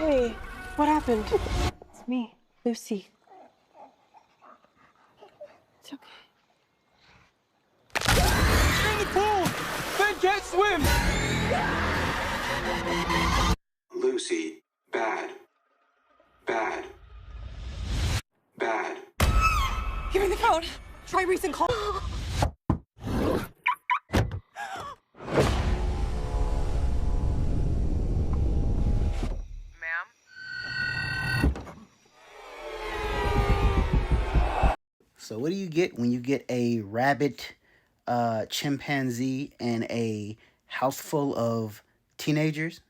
Hey, what happened? It's me, Lucy. It's okay. In the pool! Ben can't swim! Lucy, bad. Bad. Bad. Give me the phone. Try recent call. So what do you get when you get a rabbit, chimpanzee, and a house full of teenagers?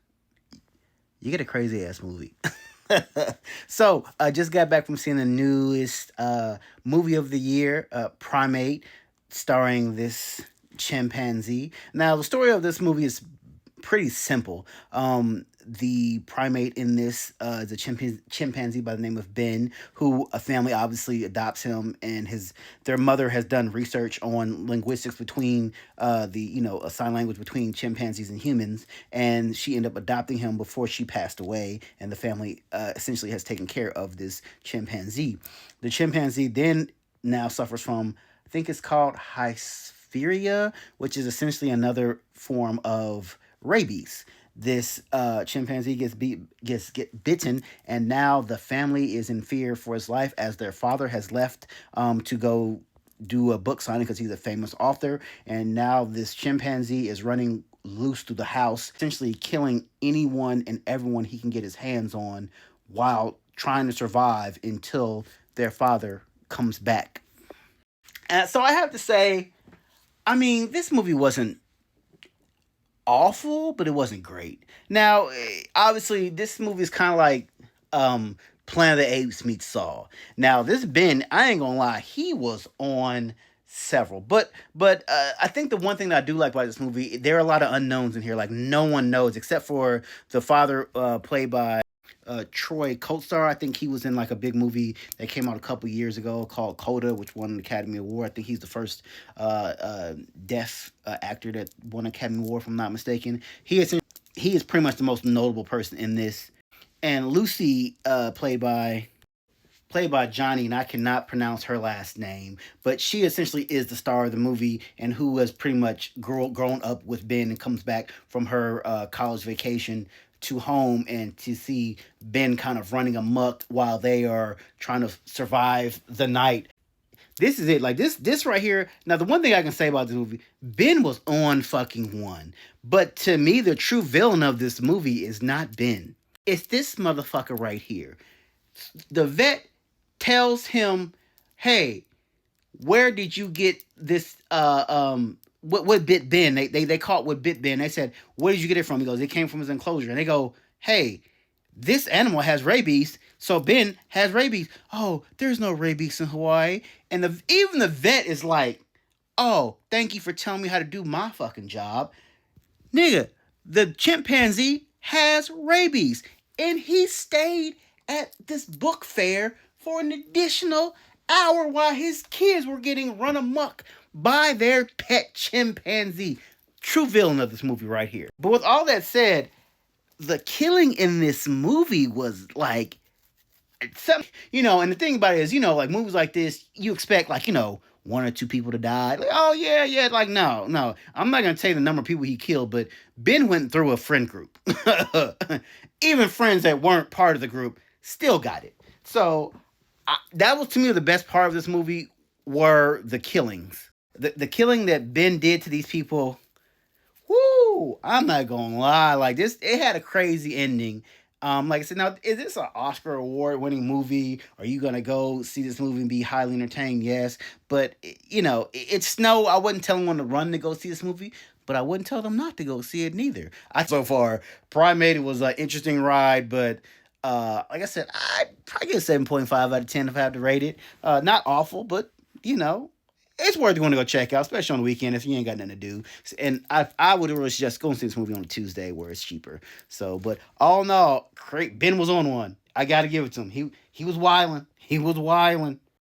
You get a crazy ass movie. So I just got back from seeing the newest movie of the year, Primate, starring this chimpanzee. Now the story of this movie is pretty simple. The primate in this is a chimpanzee by the name of Ben, who a family obviously adopts him, and their mother has done research on linguistics between a sign language between chimpanzees and humans, and she ended up adopting him before she passed away, and the family essentially has taken care of this chimpanzee. The chimpanzee then now suffers from, I think it's called hysteria, which is essentially another form of rabies. This chimpanzee gets bitten, and now the family is in fear for his life as their father has left to go do a book signing because he's a famous author, and now this chimpanzee is running loose through the house, essentially killing anyone and everyone he can get his hands on while trying to survive until their father comes back. And so I have to say, I mean, this movie wasn't awful, but it wasn't great. Now, obviously, this movie is kind of like Planet of the Apes meets Saw. Now, this Ben, I ain't gonna lie, he was on several, but I think the one thing that I do like about this movie, there are a lot of unknowns in here. Like no one knows except for the father, played by Troy Kotsur. I think he was in like a big movie that came out a couple years ago called Coda, which won an Academy Award. I think he's the first deaf actor that won an Academy Award, if I'm not mistaken. He is pretty much the most notable person in this. And Lucy, played by Johnny, and I cannot pronounce her last name, but she essentially is the star of the movie and who has pretty much grown up with Ben and comes back from her college vacation to home and to see Ben kind of running amok while they are trying to survive the night. This is it. Like this right here. Now, the one thing I can say about this movie, Ben was on fucking one. But to me, the true villain of this movie is not Ben. It's this motherfucker right here. The vet tells him, "Hey, where did you get this what bit Ben?" They caught what bit Ben. They said, "Where did you get it from?" He goes, "It came from his enclosure." And they go, "Hey, this animal has rabies, so Ben has rabies." "Oh, there's no rabies in Hawaii." And even the vet is like, "Oh, thank you for telling me how to do my fucking job." Nigga, the chimpanzee has rabies, and he stayed at this book fair for an additional hour while his kids were getting run amok by their pet chimpanzee. True villain of this movie right here. But with all that said, the killing in this movie was like some, and the thing about it is, like movies like this, you expect like, one or two people to die. Like, oh yeah, yeah. Like, no. I'm not gonna tell you the number of people he killed, but Ben went through a friend group. Even friends that weren't part of the group still got it. So that was to me the best part of this movie were the killings. The killing that Ben did to these people. Woo! I'm not gonna lie. Like this, it had a crazy ending. Like I said, now is this an Oscar award winning movie? Are you gonna go see this movie and be highly entertained? Yes, but it's Snow. I wouldn't tell anyone to run to go see this movie, but I wouldn't tell them not to go see it neither. So far, Primate was an interesting ride, but like I said, I'd probably get a 7.5 out of 10 if I had to rate it. Not awful, but it's worth going to go check out, especially on the weekend if you ain't got nothing to do. And I would really suggest going to see this movie on a Tuesday where it's cheaper. So, but all in all, Ben was on one. I got to give it to him. He was wilding. He was wilding.